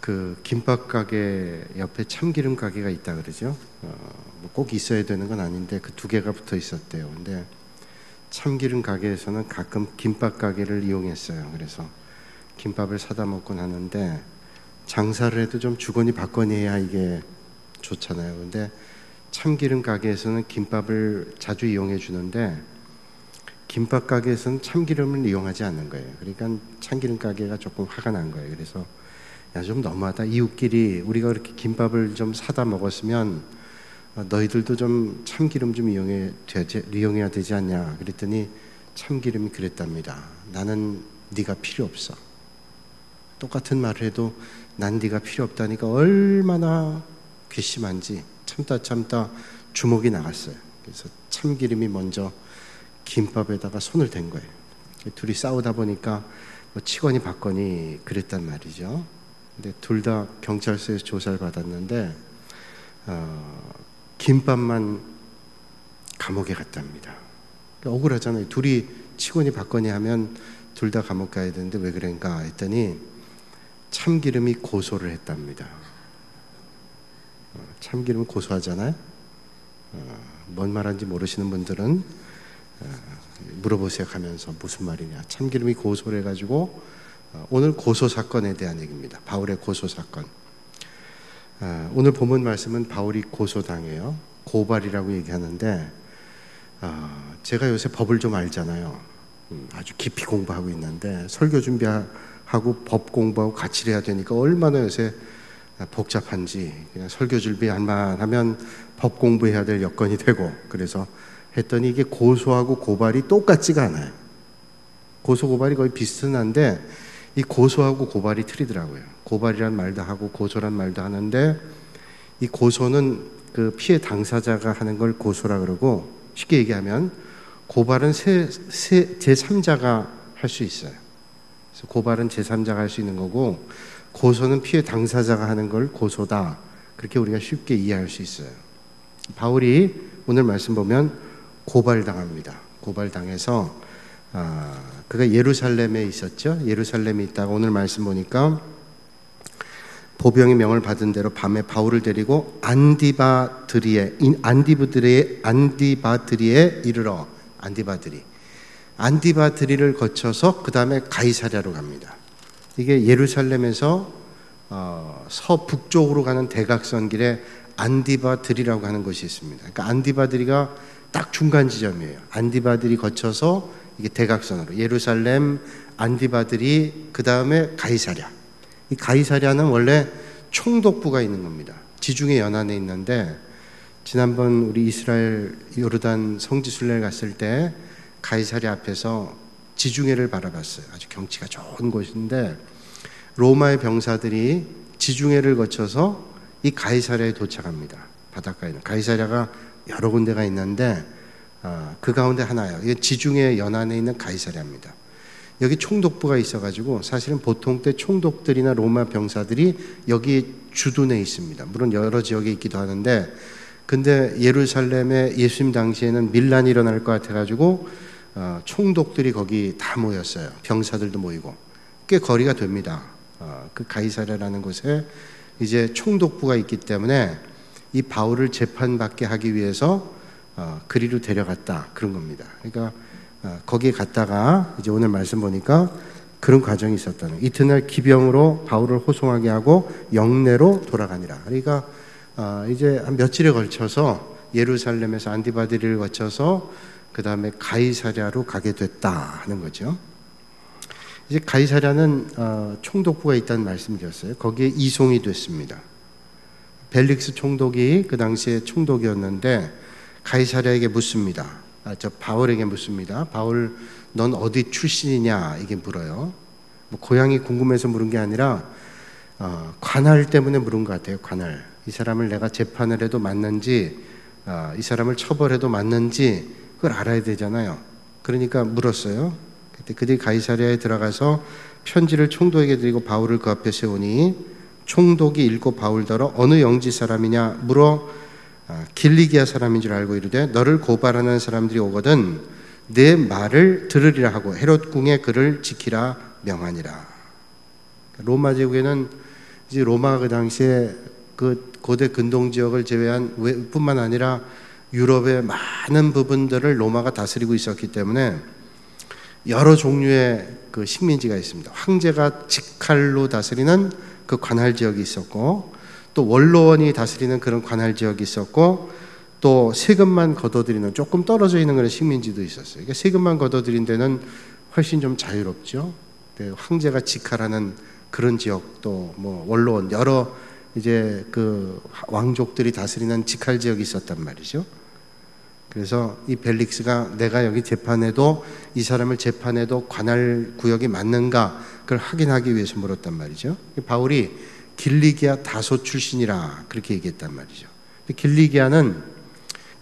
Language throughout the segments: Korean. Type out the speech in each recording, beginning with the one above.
그 김밥 가게 옆에 참기름 가게가 있다 그러죠. 뭐꼭 있어야 되는 건 아닌데 그 두 개가 붙어 있었대요. 근데 참기름 가게에서는 가끔 김밥 가게를 이용했어요. 그래서 김밥을 사다 먹곤 하는데 장사를 해도 좀 주거니 받거니 해야 이게 좋잖아요. 근데 참기름 가게에서는 김밥을 자주 이용해 주는데 김밥 가게에서는 참기름을 이용하지 않는 거예요. 그러니까 참기름 가게가 조금 화가 난 거예요. 그래서 야, 좀 너무하다. 이웃끼리 우리가 그렇게 김밥을 좀 사다 먹었으면 너희들도 좀 참기름 좀 이용해야 되지 않냐. 그랬더니 참기름이 그랬답니다. 나는 네가 필요 없어. 똑같은 말을 해도 난 네가 필요 없다니까 얼마나 괘씸한지 참다 주먹이 나갔어요. 그래서 참기름이 먼저 김밥에다가 손을 댄 거예요. 둘이 싸우다 보니까 뭐 치거니 받거니 그랬단 말이죠. 근데 둘 다 경찰서에서 조사를 받았는데 김밥만 감옥에 갔답니다. 그러니까 억울하잖아요. 둘이 치거니 받거니 하면 둘 다 감옥 가야 되는데 왜 그런가 했더니 참기름이 고소를 했답니다. 참기름은 고소하잖아요. 뭔 말인지 모르시는 분들은 물어보세요 하면서 무슨 말이냐. 참기름이 고소를 해가지고 오늘 고소 사건에 대한 얘기입니다. 바울의 고소 사건. 오늘 본문 말씀은 바울이 고소당해요. 고발이라고 얘기하는데 제가 요새 법을 좀 알잖아요. 아주 깊이 공부하고 있는데 설교 준비하고 법 공부하고 같이 해야 되니까 얼마나 요새 복잡한지 그냥 설교 준비할만 하면 법 공부해야 될 여건이 되고 그래서 했더니 이게 고소하고 고발이 똑같지가 않아요. 고소 고발이 거의 비슷한데 이 고소하고 고발이 틀리더라고요. 고발이란 말도 하고 고소란 말도 하는데 이 고소는 그 피해 당사자가 하는 걸 고소라 그러고 쉽게 얘기하면 고발은 제3자가 할 수 있어요. 그래서 고발은 제3자가 할 수 있는 거고 고소는 피해 당사자가 하는 걸 고소다. 그렇게 우리가 쉽게 이해할 수 있어요. 바울이 오늘 말씀 보면 고발당합니다. 고발당해서 그가 예루살렘에 있었죠. 예루살렘에 있다가 오늘 말씀 보니까 보병의 명을 받은 대로 밤에 바울을 데리고 안디바드리에 이르러 안디바드리를 거쳐서 그 다음에 가이사랴로 갑니다. 이게 예루살렘에서 서북쪽으로 가는 대각선길에 안디바드리라고 하는 곳이 있습니다. 그러니까 안디바드리가 딱 중간 지점이에요. 안디바드리 거쳐서 이게 대각선으로 예루살렘, 안디바드리, 그 다음에 가이사랴. 이 가이사랴는 원래 총독부가 있는 겁니다. 지중해 연안에 있는데 지난번 우리 이스라엘 요르단 성지순례를 갔을 때 가이사랴 앞에서 지중해를 바라봤어요. 아주 경치가 좋은 곳인데 로마의 병사들이 지중해를 거쳐서 이 가이사랴에 도착합니다. 바닷가에 있는 가이사랴가 여러 군데가 있는데 그 가운데 하나예요. 이게 지중해 연안에 있는 가이사랴입니다. 여기 총독부가 있어가지고 사실은 보통 때 총독들이나 로마 병사들이 여기 주둔해 있습니다. 물론 여러 지역에 있기도 하는데 근데 예루살렘에 예수님 당시에는 밀란이 일어날 것 같아가지고 총독들이 거기 다 모였어요. 병사들도 모이고 꽤 거리가 됩니다. 그 가이사랴라는 곳에 이제 총독부가 있기 때문에 이 바울을 재판받게 하기 위해서 그리로 데려갔다 그런 겁니다. 그러니까 거기에 갔다가 이제 오늘 말씀 보니까 그런 과정이 있었다는 거예요. 이튿날 기병으로 바울을 호송하게 하고 영내로 돌아가니라. 그러니까 이제 한 며칠에 걸쳐서 예루살렘에서 안디바드리를 거쳐서 그 다음에 가이사랴로 가게 됐다 하는 거죠. 이제 가이사랴는 총독부가 있다는 말씀드렸어요. 거기에 이송이 됐습니다. 벨릭스 총독이 그 당시에 총독이었는데 가이사랴에게 묻습니다. 바울에게 묻습니다. 바울, 넌 어디 출신이냐? 이게 물어요. 뭐 고향이 궁금해서 물은 게 아니라 관할 때문에 물은 것 같아요. 관할. 이 사람을 내가 재판을 해도 맞는지, 이 사람을 처벌해도 맞는지 그걸 알아야 되잖아요. 그러니까 물었어요. 그때 그들이 가이사랴에 들어가서 편지를 총독에게 드리고 바울을 그 앞에 세우니 총독이 읽고 바울더러 어느 영지 사람이냐 물어 길리기아 사람인 줄 알고 이르되 너를 고발하는 사람들이 오거든 내 말을 들으리라 하고 헤롯 궁의 그를 지키라 명하니라. 로마 제국에는 이제 로마가 그 당시에 그 고대 근동 지역을 제외한 뿐만 아니라 유럽의 많은 부분들을 로마가 다스리고 있었기 때문에 여러 종류의 그 식민지가 있습니다. 황제가 직할로 다스리는 그 관할 지역이 있었고, 또 원로원이 다스리는 그런 관할 지역이 있었고, 또 세금만 걷어들이는 조금 떨어져 있는 그런 식민지도 있었어요. 그러니까 세금만 걷어들인 데는 훨씬 좀 자유롭죠. 황제가 직할하는 그런 지역도 뭐 원로원 여러 이제 그 왕족들이 다스리는 직할 지역이 있었단 말이죠. 그래서 이 벨릭스가 내가 여기 재판에도 이 사람을 재판에도 관할 구역이 맞는가 그걸 확인하기 위해서 물었단 말이죠. 바울이 길리기아 다소 출신이라 그렇게 얘기했단 말이죠. 길리기아는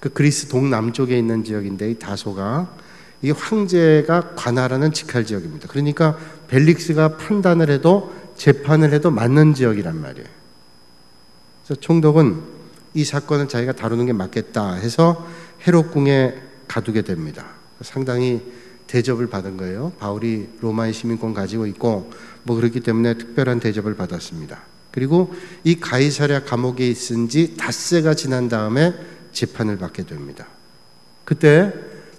그 그리스 동남쪽에 있는 지역인데 이 다소가 이 황제가 관할하는 직할 지역입니다. 그러니까 벨릭스가 판단을 해도 재판을 해도 맞는 지역이란 말이에요. 그래서 총독은 이 사건을 자기가 다루는 게 맞겠다 해서 헤롯궁에 가두게 됩니다. 상당히 대접을 받은 거예요. 바울이 로마의 시민권 가지고 있고 뭐 그렇기 때문에 특별한 대접을 받았습니다. 그리고 이 가이사랴 감옥에 있은 지 닷새가 지난 다음에 재판을 받게 됩니다. 그때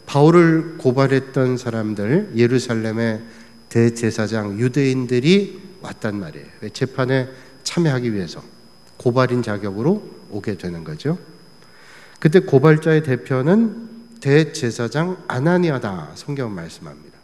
바울을 고발했던 사람들, 예루살렘의 대제사장 유대인들이 왔단 말이에요. 재판에 참여하기 위해서 고발인 자격으로 오게 되는 거죠. 그때 고발자의 대표는 대제사장 아나니아다 성경은 말씀합니다.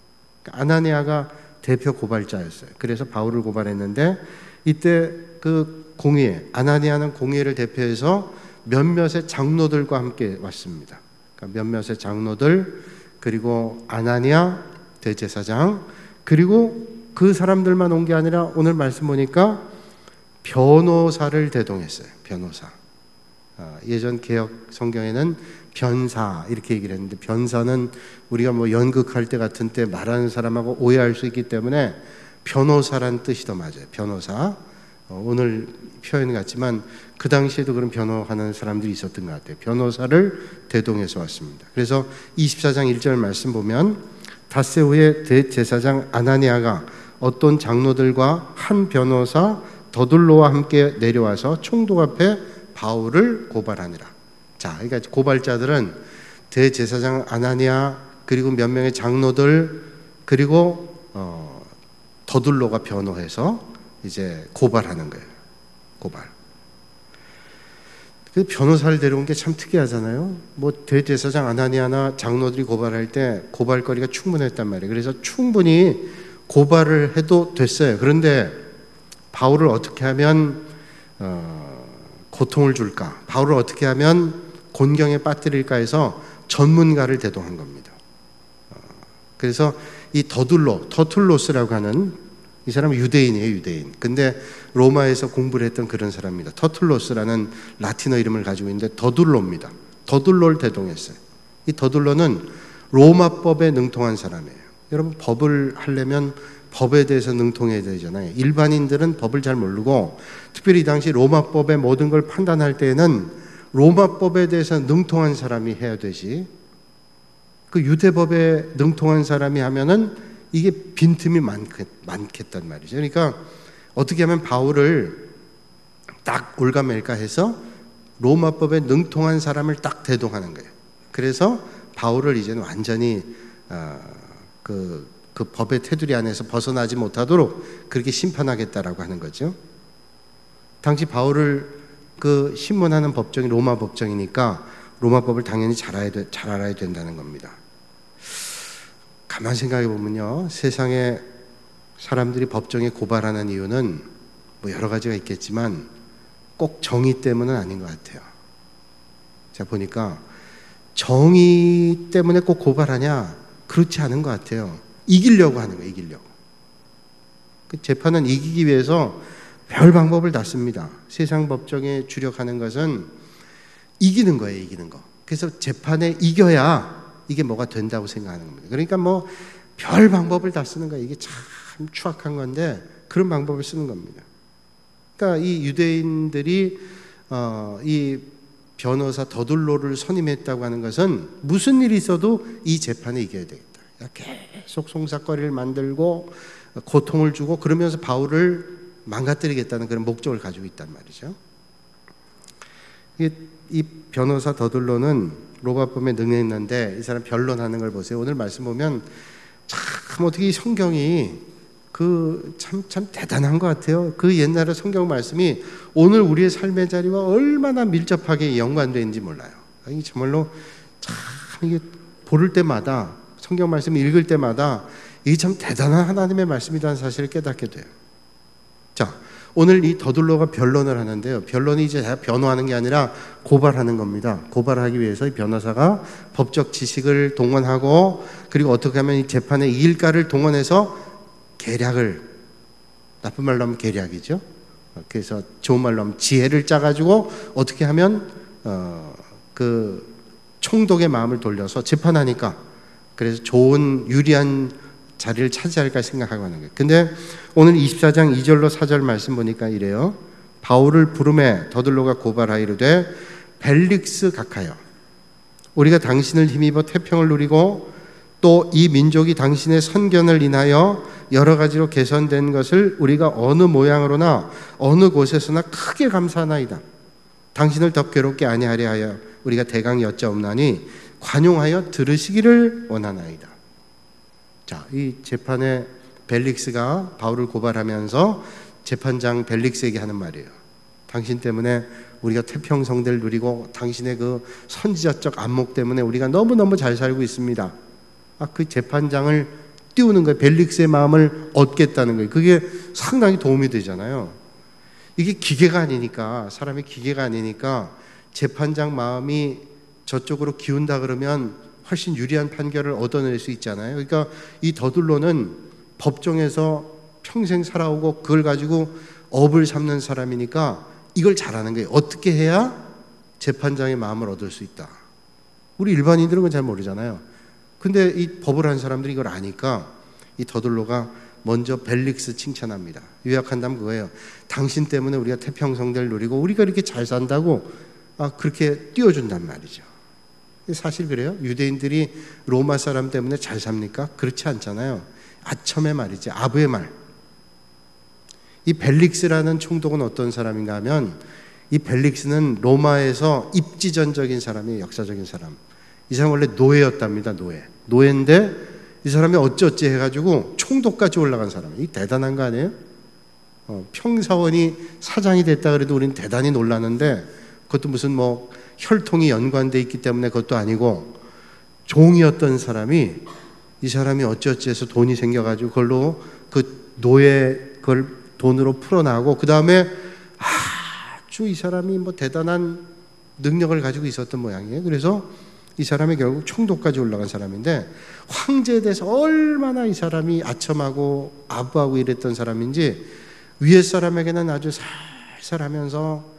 아나니아가 대표 고발자였어요. 그래서 바울을 고발했는데 이때 그 공의회, 아나니아는 공의회를 대표해서 몇몇의 장로들과 함께 왔습니다. 그러니까 몇몇의 장로들 그리고 아나니아 대제사장 그리고 그 사람들만 온 게 아니라 오늘 말씀 보니까 변호사를 대동했어요. 변호사. 예전 개혁 성경에는 변사 이렇게 얘기를 했는데 변사는 우리가 뭐 연극할 때 같은 때 말하는 사람하고 오해할 수 있기 때문에 변호사란 뜻이 더 맞아요. 변호사. 오늘 표현 같지만 그 당시에도 그런 변호하는 사람들이 있었던 것 같아요. 변호사를 대동해서 왔습니다. 그래서 24장 1절 말씀 보면 닷새 후에 대제사장 아나니아가 어떤 장로들과 한 변호사 더둘로와 함께 내려와서 총독 앞에 바울을 고발하니라. 자, 그러니까 고발자들은 대제사장 아나니아 그리고 몇 명의 장로들 그리고 더둘로가 변호해서 이제 고발하는 거예요. 고발. 그 변호사를 데려온 게 참 특이하잖아요. 뭐 대제사장 아나니아나 장로들이 고발할 때 고발거리가 충분했단 말이에요. 그래서 충분히 고발을 해도 됐어요. 그런데 바울을 어떻게 하면 고통을 줄까? 바울을 어떻게 하면 곤경에 빠뜨릴까 해서 전문가를 대동한 겁니다. 그래서 이 터툴로스라고 하는 이 사람은 유대인이에요, 유대인. 근데 로마에서 공부를 했던 그런 사람입니다. 터툴로스라는 라틴어 이름을 가지고 있는데 더둘로입니다. 더둘로를 대동했어요. 이 더둘로는 로마법에 능통한 사람이에요. 여러분 법을 하려면 법에 대해서 능통해야 되잖아요. 일반인들은 법을 잘 모르고 특별히 이 당시 로마법의 모든 걸 판단할 때에는 로마법에 대해서 능통한 사람이 해야 되지. 그 유대법에 능통한 사람이 하면은 이게 빈틈이 많겠단 말이죠. 그러니까 어떻게 하면 바울을 딱 올가맬까 해서 로마법에 능통한 사람을 딱 대동하는 거예요. 그래서 바울을 이제는 완전히 그 법의 테두리 안에서 벗어나지 못하도록 그렇게 심판하겠다라고 하는 거죠. 당시 바울을 그 신문하는 법정이 로마 법정이니까 로마법을 당연히 잘 알아야 된다는 겁니다. 가만 생각해 보면요, 세상에 사람들이 법정에 고발하는 이유는 뭐 여러 가지가 있겠지만 꼭 정의 때문은 아닌 것 같아요. 자, 보니까 정의 때문에 꼭 고발하냐? 그렇지 않은 것 같아요. 이기려고 하는 거예요, 이기려고. 그 재판은 이기기 위해서 별 방법을 다 씁니다. 세상 법정에 주력하는 것은 이기는 거예요, 이기는 거. 그래서 재판에 이겨야 이게 뭐가 된다고 생각하는 겁니다. 그러니까 뭐 별 방법을 다 쓰는 거예요. 이게 참 추악한 건데 그런 방법을 쓰는 겁니다. 그러니까 이 유대인들이 이 변호사 더둘로를 선임했다고 하는 것은 무슨 일이 있어도 이 재판에 이겨야 되겠다. 계속 송사거리를 만들고 고통을 주고 그러면서 바울을 망가뜨리겠다는 그런 목적을 가지고 있단 말이죠. 이 변호사 더둘로는 로마법에 능력 있는데 이 사람 변론하는 걸 보세요. 오늘 말씀 보면 참 어떻게 이 성경이 참 대단한 것 같아요. 그 옛날의 성경 말씀이 오늘 우리의 삶의 자리와 얼마나 밀접하게 연관되어 있는지 몰라요. 이게 정말로 참 이게 보를 때마다 성경 말씀 읽을 때마다 이게 참 대단한 하나님의 말씀이라는 사실을 깨닫게 돼요. 자, 오늘 이 더둘로가 변론을 하는데요. 변론이 이제 변호하는 게 아니라 고발하는 겁니다. 고발하기 위해서 이 변호사가 법적 지식을 동원하고 그리고 어떻게 하면 이 재판에 이길까를 동원해서 계략을, 나쁜 말로 하면 계략이죠. 그래서 좋은 말로 하면 지혜를 짜가지고 어떻게 하면 그 총독의 마음을 돌려서 재판하니까 그래서 좋은 유리한 자리를 차지할까 생각하고 하는 거예요. 근데 오늘 24장 2절로 4절 말씀 보니까 이래요. 바울을 부르매 더둘로가 고발하이르되 벨릭스 각하여 우리가 당신을 힘입어 태평을 누리고 또 이 민족이 당신의 선견을 인하여 여러 가지로 개선된 것을 우리가 어느 모양으로나 어느 곳에서나 크게 감사하나이다. 당신을 더 괴롭게 아니하려 하여 우리가 대강 여짜옵나니 관용하여 들으시기를 원하나이다. 자, 이 재판에 벨릭스가 바울을 고발하면서 재판장 벨릭스에게 하는 말이에요. 당신 때문에 우리가 태평성대를 누리고 당신의 그 선지자적 안목 때문에 우리가 너무너무 잘 살고 있습니다. 그 재판장을 띄우는 거예요. 벨릭스의 마음을 얻겠다는 거예요. 그게 상당히 도움이 되잖아요. 이게 기계가 아니니까, 사람이 기계가 아니니까 재판장 마음이 저쪽으로 기운다 그러면 훨씬 유리한 판결을 얻어낼 수 있잖아요. 그러니까 이 더둘로는 법정에서 평생 살아오고 그걸 가지고 업을 삼는 사람이니까 이걸 잘하는 거예요. 어떻게 해야 재판장의 마음을 얻을 수 있다. 우리 일반인들은 그건 잘 모르잖아요. 근데 이 법을 한 사람들이 이걸 아니까 이 더둘로가 먼저 벨릭스 칭찬합니다. 요약한다면 그거예요. 당신 때문에 우리가 태평성대를 누리고 우리가 이렇게 잘 산다고 그렇게 띄워준단 말이죠. 사실 그래요? 유대인들이 로마 사람 때문에 잘 삽니까? 그렇지 않잖아요. 아첨의 말이지, 아부의 말. 이 벨릭스라는 총독은 어떤 사람인가 하면 이 벨릭스는 로마에서 입지전적인 사람이에요. 역사적인 사람. 이 사람 원래 노예였답니다. 노예인데 이 사람이 어찌어찌 해가지고 총독까지 올라간 사람이에요. 이 대단한 거 아니에요? 평사원이 사장이 됐다 그래도 우리는 대단히 놀랐는데 그것도 무슨 뭐 혈통이 연관돼 있기 때문에 그것도 아니고 종이었던 사람이 이 사람이 어찌어찌해서 돈이 생겨가지고 그걸로 그 노예 그걸 돈으로 풀어나고 그 다음에 아주 이 사람이 뭐 대단한 능력을 가지고 있었던 모양이에요. 그래서 이 사람이 결국 총독까지 올라간 사람인데 황제에 대해서 얼마나 이 사람이 아첨하고 아부하고 이랬던 사람인지 위에 사람에게는 아주 살살하면서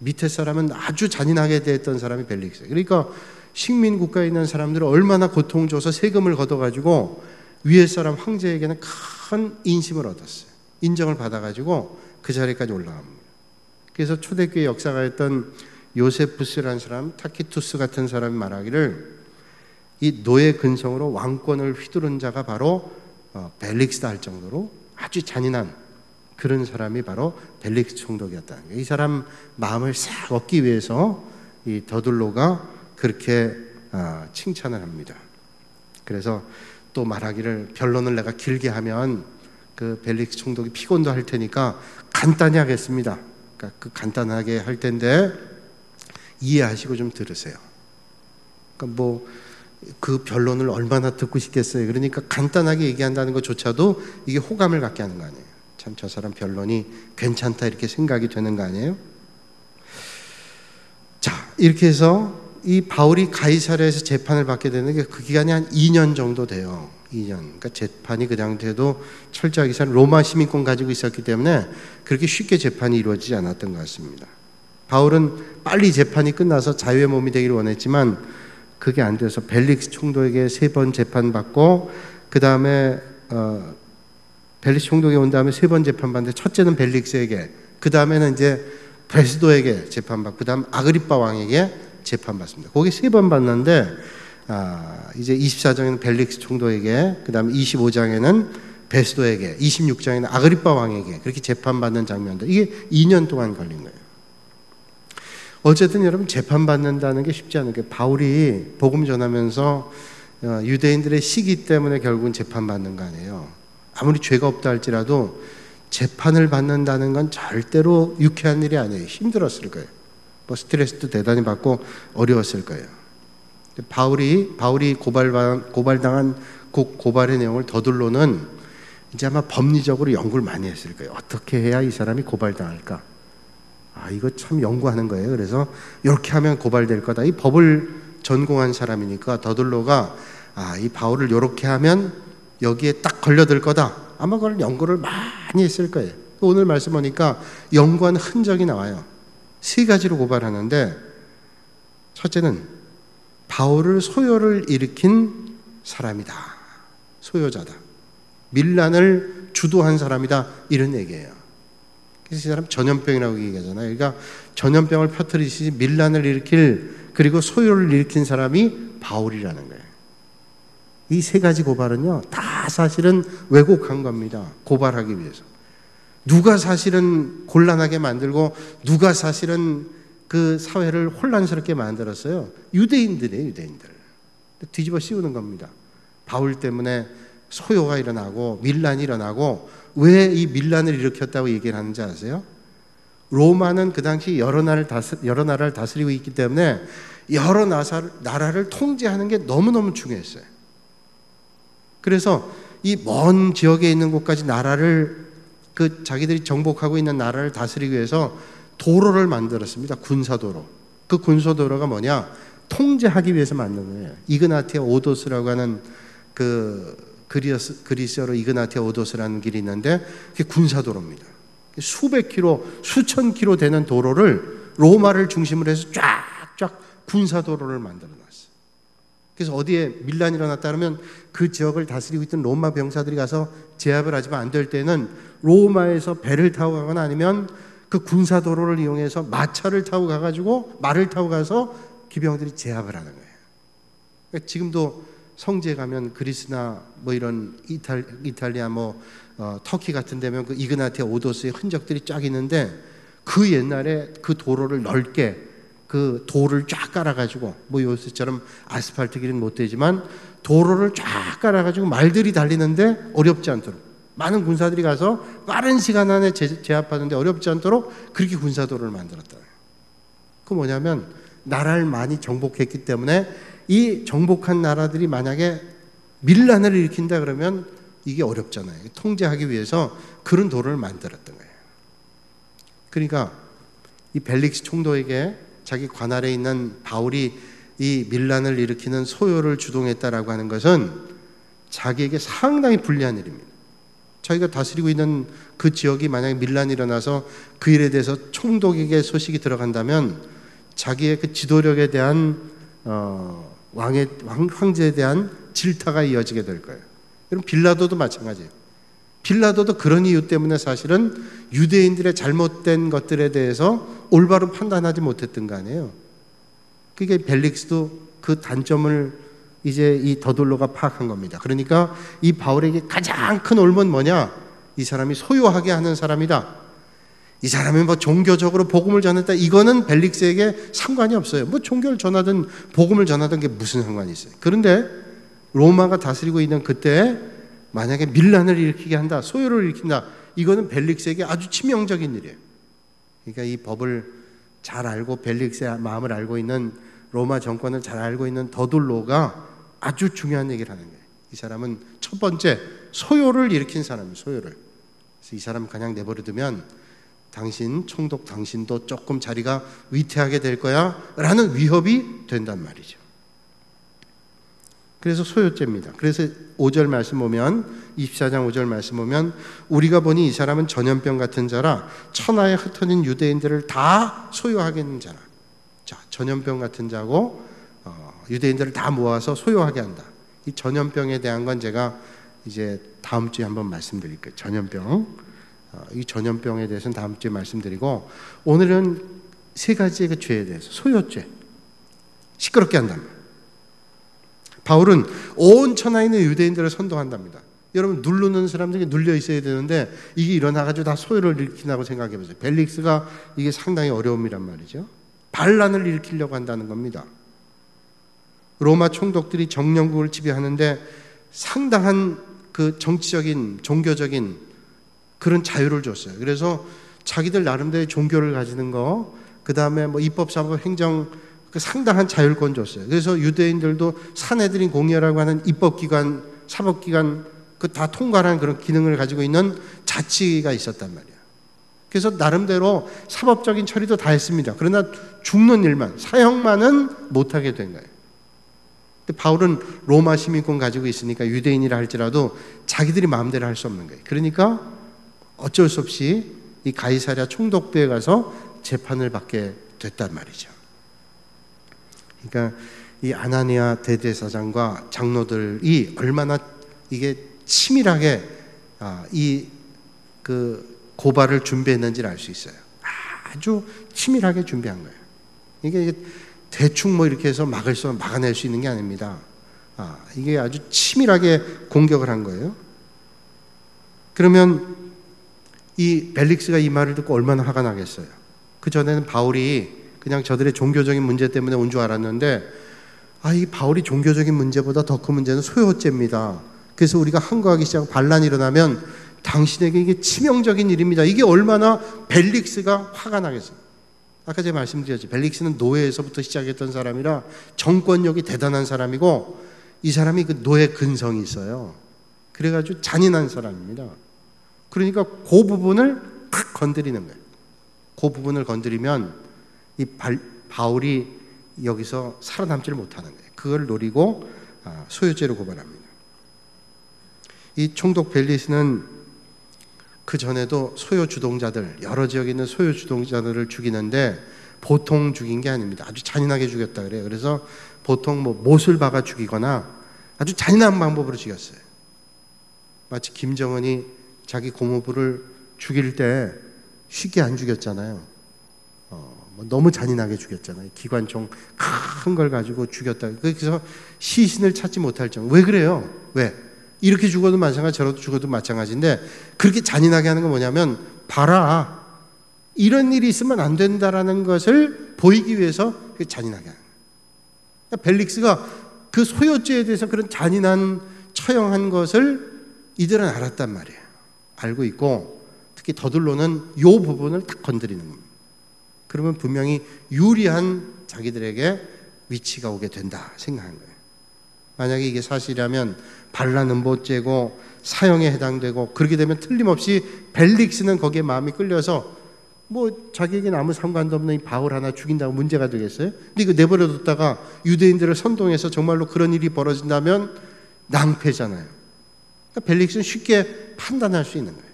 밑에 사람은 아주 잔인하게 대했던 사람이 벨릭스예요. 그러니까 식민 국가에 있는 사람들은 얼마나 고통 줘서 세금을 걷어가지고 위에 사람 황제에게는 큰 인심을 얻었어요. 인정을 받아가지고 그 자리까지 올라갑니다. 그래서 초대교회 역사가였던 요세푸스라는 사람, 타키투스 같은 사람이 말하기를 이 노예 근성으로 왕권을 휘두른 자가 바로 벨릭스다 할 정도로 아주 잔인한 그런 사람이 바로 벨릭스 총독이었다는 거예요. 이 사람 마음을 싹 얻기 위해서 이 더둘로가 그렇게 칭찬을 합니다. 그래서 또 말하기를 변론을 내가 길게 하면 그 벨릭스 총독이 피곤도 할 테니까 간단히 하겠습니다. 그러니까 그 간단하게 할 텐데 이해하시고 좀 들으세요. 그러니까 뭐 그 변론을 얼마나 듣고 싶겠어요. 그러니까 간단하게 얘기한다는 것조차도 이게 호감을 갖게 하는 거 아니에요. 참 저 사람 변론이 괜찮다 이렇게 생각이 되는 거 아니에요? 자, 이렇게 해서 이 바울이 가이사랴에서 재판을 받게 되는 게 그 기간이 한 2년 정도 돼요. 2년. 그러니까 재판이 그 당시에도 철저하게 로마 시민권 가지고 있었기 때문에 그렇게 쉽게 재판이 이루어지지 않았던 것 같습니다. 바울은 빨리 재판이 끝나서 자유의 몸이 되기를 원했지만 그게 안 돼서 벨릭스 총독에게 3번 재판받고 그 다음에 벨릭스 총독이 온 다음에 3번 재판받는데 첫째는 벨릭스에게 그 다음에는 이제 베스도에게 재판받고 그 다음 아그리빠 왕에게 재판받습니다. 거기 3번 받는데 이제 24장에는 벨릭스 총독에게 그 다음에 25장에는 베스도에게, 26장에는 아그리빠 왕에게 그렇게 재판받는 장면들, 이게 2년 동안 걸린 거예요. 어쨌든 여러분, 재판받는다는 게 쉽지 않은 게, 바울이 복음 전하면서 유대인들의 시기 때문에 결국은 재판받는 거 아니에요. 아무리 죄가 없다 할지라도 재판을 받는다는 건 절대로 유쾌한 일이 아니에요. 힘들었을 거예요. 뭐 스트레스도 대단히 받고 어려웠을 거예요. 바울이 고발당한 그 고발의 내용을 더들로는 이제 아마 법리적으로 연구를 많이 했을 거예요. 어떻게 해야 이 사람이 고발당할까? 이거 참 연구하는 거예요. 그래서 이렇게 하면 고발될 거다. 이 법을 전공한 사람이니까 더들로가 이 바울을 이렇게 하면 여기에 딱 걸려들 거다. 아마 그걸 연구를 많이 했을 거예요. 오늘 말씀 보니까 연구한 흔적이 나와요. 3가지로 고발하는데, 첫째는 바울을 소요를 일으킨 사람이다. 소요자다. 밀란을 주도한 사람이다. 이런 얘기예요. 그래서 이 사람 전염병이라고 얘기하잖아요. 그러니까 전염병을 퍼뜨리시지 밀란을 일으킬, 그리고 소요를 일으킨 사람이 바울이라는 거예요. 이 3가지 고발은요, 다 사실은 왜곡한 겁니다. 고발하기 위해서. 누가 사실은 곤란하게 만들고 누가 사실은 그 사회를 혼란스럽게 만들었어요? 유대인들이에요, 유대인들. 뒤집어 씌우는 겁니다. 바울 때문에 소요가 일어나고 밀란이 일어나고, 왜 이 밀란을 일으켰다고 얘기를 하는지 아세요? 로마는 그 당시 여러 나라를 다스리고 있기 때문에 여러 나라를 통제하는 게 너무너무 중요했어요. 그래서 이 먼 지역에 있는 곳까지 나라를, 자기들이 정복하고 있는 나라를 다스리기 위해서 도로를 만들었습니다. 군사도로. 그 군사도로가 뭐냐? 통제하기 위해서 만든 거예요. 이그나티아 오도스라고 하는 그리스어로 이그나티아 오도스라는 길이 있는데, 그게 군사도로입니다. 수백 킬로, 수천 킬로 되는 도로를 로마를 중심으로 해서 쫙쫙 군사도로를 만들어 놨어요. 그래서 어디에 밀란이 일어났다 그러면 그 지역을 다스리고 있던 로마 병사들이 가서 제압을 하지만 안 될 때는 로마에서 배를 타고 가거나 아니면 그 군사도로를 이용해서 마차를 타고 가가지고, 말을 타고 가서 기병들이 제압을 하는 거예요. 그러니까 지금도 성지에 가면 그리스나 뭐 이런 이탈리아 터키 같은 데면 그 이그나티아 오도스의 흔적들이 쫙 있는데, 그 옛날에 그 도로를 넓게 그 돌을 쫙 깔아가지고, 뭐 요새처럼 아스팔트 길은 못 되지만 도로를 쫙 깔아가지고 말들이 달리는데 어렵지 않도록, 많은 군사들이 가서 빠른 시간 안에 제압하는데 어렵지 않도록 그렇게 군사도로를 만들었다. 그 뭐냐면 나라를 많이 정복했기 때문에 이 정복한 나라들이 만약에 밀란을 일으킨다 그러면 이게 어렵잖아요. 통제하기 위해서 그런 도로를 만들었던 거예요. 그러니까 이 벨릭스 총독에게 자기 관할에 있는 바울이 이 밀란을 일으키는 소요를 주동했다라고 하는 것은 자기에게 상당히 불리한 일입니다. 자기가 다스리고 있는 그 지역이 만약에 밀란이 일어나서 그 일에 대해서 총독에게 소식이 들어간다면 자기의 그 지도력에 대한 황제에 대한 질타가 이어지게 될 거예요. 그럼 빌라도도 마찬가지예요. 빌라도도 그런 이유 때문에 사실은 유대인들의 잘못된 것들에 대해서 올바로 판단하지 못했던 거 아니에요. 그게 벨릭스도 그 단점을 이제 이 더돌로가 파악한 겁니다. 그러니까 이 바울에게 가장 큰 올무는 뭐냐? 이 사람이 소유하게 하는 사람이다. 이 사람이 뭐 종교적으로 복음을 전했다. 이거는 벨릭스에게 상관이 없어요. 뭐 종교를 전하든 복음을 전하든 게 무슨 상관이 있어요. 그런데 로마가 다스리고 있는 그때 만약에 밀란을 일으키게 한다, 소요를 일으킨다, 이거는 벨릭스에게 아주 치명적인 일이에요. 그러니까 이 법을 잘 알고 벨릭스의 마음을 알고 있는, 로마 정권을 잘 알고 있는 더둘로가 아주 중요한 얘기를 하는 거예요. 이 사람은 첫 번째 소요를 일으킨 사람이에요. 소요를. 그래서 이 사람 그냥 내버려두면 당신 총독 당신도 조금 자리가 위태하게 될 거야 라는 위협이 된단 말이죠. 그래서 소요죄입니다. 그래서 5절 말씀 보면, 24장 5절 말씀 보면, 우리가 보니 이 사람은 전염병 같은 자라 천하에 흩어진 유대인들을 다 소요하게 하는 자라. 자, 전염병 같은 자고 유대인들을 다 모아서 소요하게 한다. 이 전염병에 대한 건 제가 이제 다음 주에 한번 말씀드릴 거예요. 전염병. 이 전염병에 대해서는 다음 주에 말씀드리고, 오늘은 3가지의 그 죄에 대해서, 소요죄, 시끄럽게 한답니다. 바울은 온 천하에 있는 유대인들을 선동한답니다. 여러분 누르는 사람들이 눌려 있어야 되는데 이게 일어나가지고 다 소요를 일으킨다고 생각해 보세요. 벨릭스가 이게 상당히 어려움이란 말이죠. 반란을 일으키려고 한다는 겁니다. 로마 총독들이 정령국을 지배하는데 상당한 그 정치적인 종교적인 그런 자유를 줬어요. 그래서 자기들 나름대로의 종교를 가지는 거, 그 다음에 뭐 입법, 사법, 행정 그 상당한 자율권 줬어요. 그래서 유대인들도 사내들인 공의라고 하는 입법기관, 사법기관 그 다 통과하는 그런 기능을 가지고 있는 자치가 있었단 말이에요. 그래서 나름대로 사법적인 처리도 다 했습니다. 그러나 죽는 일만, 사형만은 못하게 된 거예요. 근데 바울은 로마 시민권 가지고 있으니까 유대인이라 할지라도 자기들이 마음대로 할 수 없는 거예요. 그러니까 어쩔 수 없이 이 가이사랴 총독부에 가서 재판을 받게 됐단 말이죠. 그러니까 이 아나니아 대제사장과 장로들이 얼마나 이게 치밀하게 이 그 고발을 준비했는지를 알 수 있어요. 아주 치밀하게 준비한 거예요. 이게 대충 뭐 이렇게 해서 막아낼 수 있는 게 아닙니다. 이게 아주 치밀하게 공격을 한 거예요. 그러면 이 벨릭스가 이 말을 듣고 얼마나 화가 나겠어요. 그 전에는 바울이 그냥 저들의 종교적인 문제 때문에 온 줄 알았는데 이 바울이 종교적인 문제보다 더 큰 문제는 소요죄입니다. 그래서 우리가 항거하기 시작하고 반란이 일어나면 당신에게 이게 치명적인 일입니다. 이게 얼마나 벨릭스가 화가 나겠어요. 아까 제가 말씀드렸죠. 벨릭스는 노예에서부터 시작했던 사람이라 정권력이 대단한 사람이고 이 사람이 그 노예 근성이 있어요. 그래가지고 잔인한 사람입니다. 그러니까 그 부분을 탁 건드리는 거예요. 그 부분을 건드리면 이 바울이 여기서 살아남지를 못하는 거예요. 그걸 노리고 소유죄로 고발합니다. 이 총독 벨릭스는 그 전에도 소요 주동자들, 여러 지역에 있는 소요 주동자들을 죽이는데 보통 죽인 게 아닙니다. 아주 잔인하게 죽였다 그래요. 그래서 보통 뭐 못을 박아 죽이거나 아주 잔인한 방법으로 죽였어요. 마치 김정은이 자기 고모부를 죽일 때 쉽게 안 죽였잖아요. 너무 잔인하게 죽였잖아요. 기관총 큰 걸 가지고 죽였다. 그래서 시신을 찾지 못할 정도. 왜 그래요? 왜? 이렇게 죽어도 마찬가지, 저렇게 죽어도 마찬가지인데 그렇게 잔인하게 하는 건 뭐냐면 봐라, 이런 일이 있으면 안 된다라는 것을 보이기 위해서 잔인하게 하는 거예요. 벨릭스가 그 소요죄에 대해서 그런 잔인한 처형한 것을 이들은 알았단 말이에요. 알고 있고 특히 더들로는 이 부분을 딱 건드리는 겁니다. 그러면 분명히 유리한 자기들에게 위치가 오게 된다 생각한 거예요. 만약에 이게 사실이라면 반란 음보죄고 사형에 해당되고 그렇게 되면 틀림없이 벨릭스는 거기에 마음이 끌려서 뭐 자기에게는 아무 상관도 없는 이 바울 하나 죽인다고 문제가 되겠어요? 근데 이거 내버려뒀다가 유대인들을 선동해서 정말로 그런 일이 벌어진다면 낭패잖아요. 그러니까 벨릭스는 쉽게 판단할 수 있는 거예요.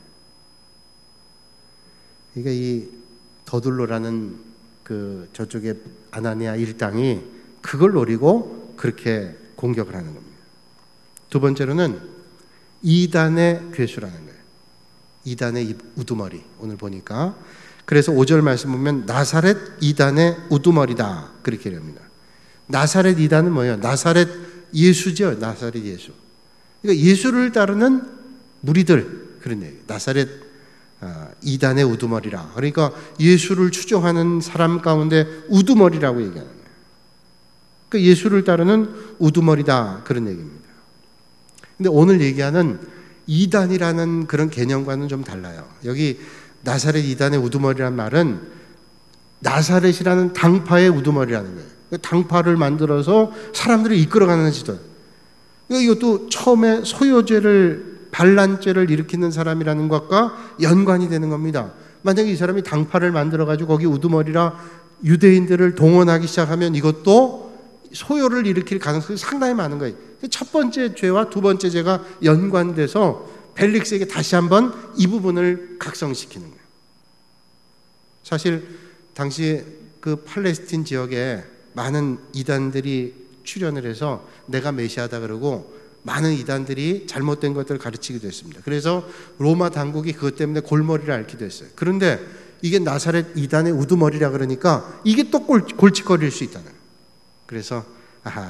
그러니까 이 더둘로라는 그 저쪽에 아나니아 일당이 그걸 노리고 그렇게 공격을 하는 겁니다. 두 번째로는 이단의 괴수라는 거예요. 이단의 우두머리. 오늘 보니까 그래서 5절 말씀 보면 나사렛 이단의 우두머리다 그렇게 합니다. 나사렛 이단은 뭐예요? 나사렛 예수죠. 나사렛 예수. 그러니까 예수를 따르는 무리들 그런 얘기예요. 나사렛 이단의 우두머리라. 그러니까 예수를 추종하는 사람 가운데 우두머리라고 얘기하는 거예요. 그러니까 예수를 따르는 우두머리다 그런 얘기입니다. 근데 오늘 얘기하는 이단이라는 그런 개념과는 좀 달라요. 여기 나사렛 이단의 우두머리라는 말은 나사렛이라는 당파의 우두머리라는 거예요. 당파를 만들어서 사람들을 이끌어가는 지도. 이것도 처음에 소요죄를 반란죄를 일으키는 사람이라는 것과 연관이 되는 겁니다. 만약에 이 사람이 당파를 만들어가지고 거기 우두머리라 유대인들을 동원하기 시작하면 이것도 소요를 일으킬 가능성이 상당히 많은 거예요. 첫 번째 죄와 두 번째 죄가 연관돼서 벨릭스에게 다시 한번 이 부분을 각성시키는 거예요. 사실 당시 그 팔레스틴 지역에 많은 이단들이 출현을 해서 내가 메시아다 그러고 많은 이단들이 잘못된 것들을 가르치기도 했습니다. 그래서 로마 당국이 그것 때문에 골머리를 앓기도 했어요. 그런데 이게 나사렛 이단의 우두머리라 그러니까 이게 또 골칫거릴 수 있다는 거예요. 그래서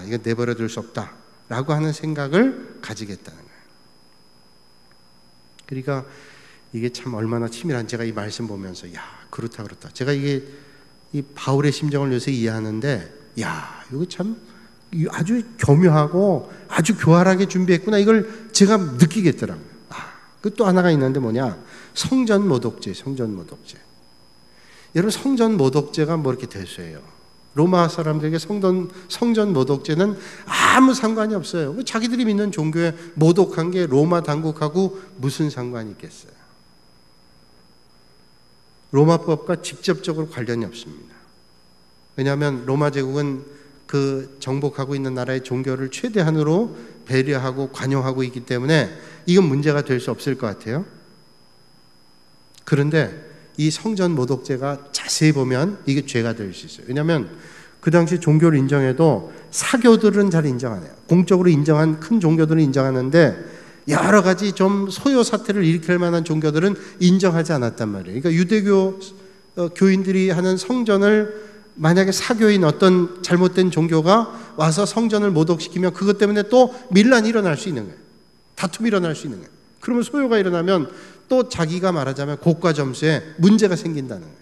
이거 내버려 둘 수 없다라고 하는 생각을 가지겠다는 거예요. 그러니까 이게 참 얼마나 치밀한, 제가 이 말씀 보면서 그렇다. 제가 이게 이 바울의 심정을 요새 이해하는데 이거 참 아주 교묘하고 아주 교활하게 준비했구나, 이걸 제가 느끼겠더라고요. 그 또 하나가 있는데 뭐냐, 성전 모독죄. 여러분, 성전 모독죄가 뭐 이렇게 대수해요? 로마 사람들에게 성전 모독죄는 아무 상관이 없어요. 자기들이 믿는 종교에 모독한 게 로마 당국하고 무슨 상관이 있겠어요? 로마법과 직접적으로 관련이 없습니다. 왜냐하면 로마 제국은 그 정복하고 있는 나라의 종교를 최대한으로 배려하고 관용하고 있기 때문에 이건 문제가 될 수 없을 것 같아요. 그런데 이 성전 모독죄가 자세히 보면 이게 죄가 될 수 있어요. 왜냐하면 그 당시 종교를 인정해도 사교들은 잘 인정 안 해요. 공적으로 인정한 큰 종교들은 인정하는데 여러 가지 좀 소요 사태를 일으킬 만한 종교들은 인정하지 않았단 말이에요. 그러니까 유대교 교인들이 하는 성전을 만약에 사교인 어떤 잘못된 종교가 와서 성전을 모독시키면 그것 때문에 또 밀란이 일어날 수 있는 거예요. 다툼이 일어날 수 있는 거예요. 그러면 소요가 일어나면 또 자기가 말하자면 고가 점수에 문제가 생긴다는 거예요.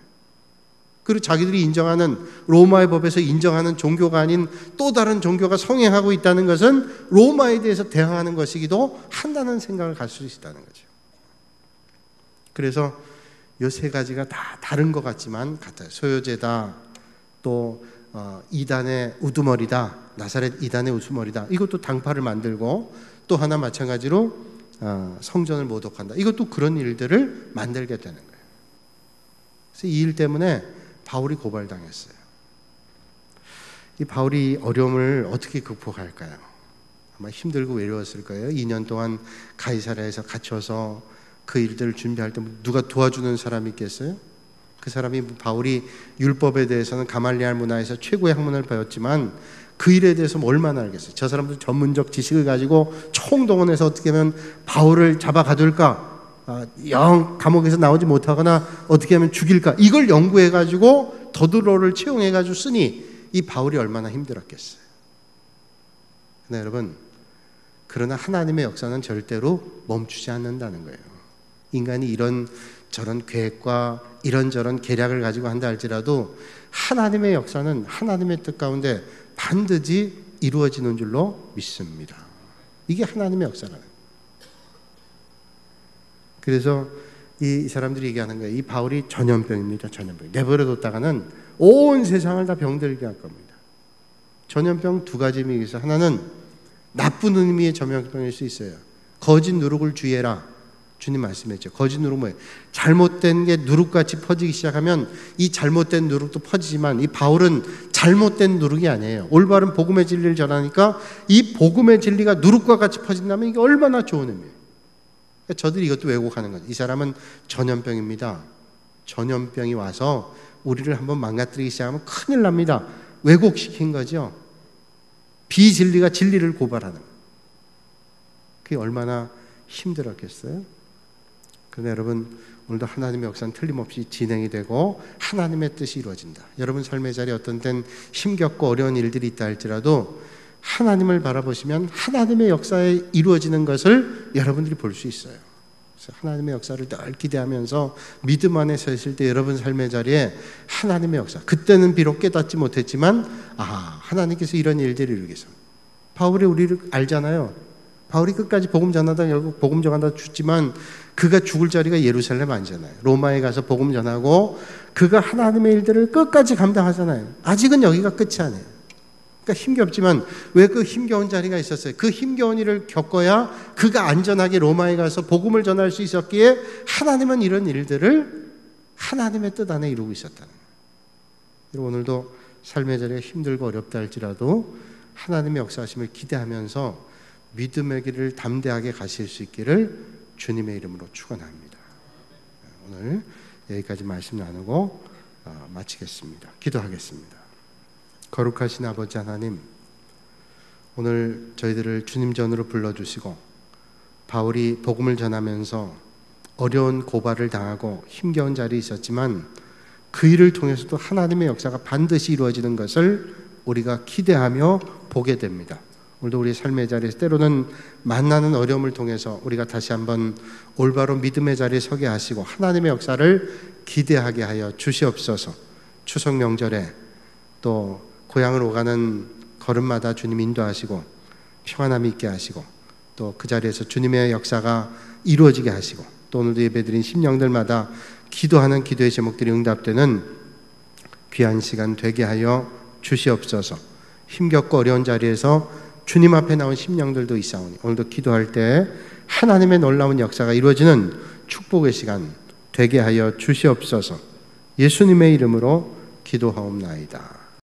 그리고 자기들이 인정하는 로마의 법에서 인정하는 종교가 아닌 또 다른 종교가 성행하고 있다는 것은 로마에 대해서 대항하는 것이기도 한다는 생각을 갈 수 있다는 거죠. 그래서 이 세 가지가 다 다른 것 같지만 같아요. 소요제다, 또 이단의 우두머리다, 나사렛 이단의 우두머리다. 이것도 당파를 만들고, 또 하나 마찬가지로 성전을 모독한다. 이것도 그런 일들을 만들게 되는 거예요. 그래서 이 일 때문에 바울이 고발당했어요. 이 바울이 어려움을 어떻게 극복할까요? 아마 힘들고 외로웠을 거예요. 2년 동안 가이사랴에서 갇혀서 그 일들을 준비할 때 누가 도와주는 사람이 있겠어요? 그 사람이, 바울이 율법에 대해서는 가말리알 문화에서 최고의 학문을 배웠지만 그 일에 대해서 얼마나 알겠어요? 저 사람들 전문적 지식을 가지고 총동원해서 어떻게 하면 바울을 잡아 가둘까? 영 감옥에서 나오지 못하거나 어떻게 하면 죽일까? 이걸 연구해가지고 더드로를 채용해가지고 쓰니 이 바울이 얼마나 힘들었겠어요. 근데 여러분, 그러나 하나님의 역사는 절대로 멈추지 않는다는 거예요. 인간이 이런 저런 계획과 이런저런 계략을 가지고 한다 할지라도 하나님의 역사는 하나님의 뜻 가운데 반드시 이루어지는 줄로 믿습니다. 이게 하나님의 역사라는. 그래서 이 사람들이 얘기하는 거예요. 이 바울이 전염병입니다. 전염병. 내버려뒀다가는 온 세상을 다 병들게 할 겁니다. 전염병 두 가지 의미가 있어요. 하나는 나쁜 의미의 전염병일 수 있어요. 거짓 누룩을 주의해라. 주님 말씀했죠. 거짓 누룩 뭐예요? 잘못된 게 누룩같이 퍼지기 시작하면 이 잘못된 누룩도 퍼지지만 이 바울은 잘못된 누룩이 아니에요. 올바른 복음의 진리를 전하니까 이 복음의 진리가 누룩과 같이 퍼진다면 이게 얼마나 좋은 의미예요. 그러니까 저들이 이것도 왜곡하는 거죠. 이 사람은 전염병입니다. 전염병이 와서 우리를 한번 망가뜨리기 시작하면 큰일 납니다. 왜곡시킨 거죠. 비진리가 진리를 고발하는 거예요. 그게 얼마나 힘들었겠어요? 그런데 여러분, 오늘도 하나님의 역사는 틀림없이 진행이 되고 하나님의 뜻이 이루어진다. 여러분 삶의 자리에 어떤 땐 힘겹고 어려운 일들이 있다 할지라도 하나님을 바라보시면 하나님의 역사에 이루어지는 것을 여러분들이 볼 수 있어요. 그래서 하나님의 역사를 늘 기대하면서 믿음 안에 서 있을 때 여러분 삶의 자리에 하나님의 역사, 그때는 비록 깨닫지 못했지만 하나님께서 이런 일들을 이루겠어. 바울이 우리를 알잖아요. 바울이 끝까지 복음 전하다 결국 복음 전하다 죽지만 그가 죽을 자리가 예루살렘 아니잖아요. 로마에 가서 복음 전하고 그가 하나님의 일들을 끝까지 감당하잖아요. 아직은 여기가 끝이 아니에요. 그러니까 힘겹지만 왜 그 힘겨운 자리가 있었어요? 그 힘겨운 일을 겪어야 그가 안전하게 로마에 가서 복음을 전할 수 있었기에 하나님은 이런 일들을 하나님의 뜻 안에 이루고 있었다는 거예요. 오늘도 삶의 자리가 힘들고 어렵다 할지라도 하나님의 역사하심을 기대하면서 믿음의 길을 담대하게 가실 수 있기를 주님의 이름으로 축원합니다. 오늘 여기까지 말씀 나누고 마치겠습니다. 기도하겠습니다. 거룩하신 아버지 하나님, 오늘 저희들을 주님 전으로 불러주시고 바울이 복음을 전하면서 어려운 고발을 당하고 힘겨운 자리에 있었지만 그 일을 통해서도 하나님의 역사가 반드시 이루어지는 것을 우리가 기대하며 보게 됩니다. 오늘도 우리 삶의 자리에서 때로는 만나는 어려움을 통해서 우리가 다시 한번 올바로 믿음의 자리에 서게 하시고 하나님의 역사를 기대하게 하여 주시옵소서. 추석 명절에 또 고향을 오가는 걸음마다 주님 인도하시고 평안함이 있게 하시고 또 그 자리에서 주님의 역사가 이루어지게 하시고 또 오늘도 예배드린 심령들마다 기도하는 기도의 제목들이 응답되는 귀한 시간 되게 하여 주시옵소서. 힘겹고 어려운 자리에서 주님 앞에 나온 심령들도 있사오니 오늘도 기도할 때 하나님의 놀라운 역사가 이루어지는 축복의 시간 되게 하여 주시옵소서. 예수님의 이름으로 기도하옵나이다.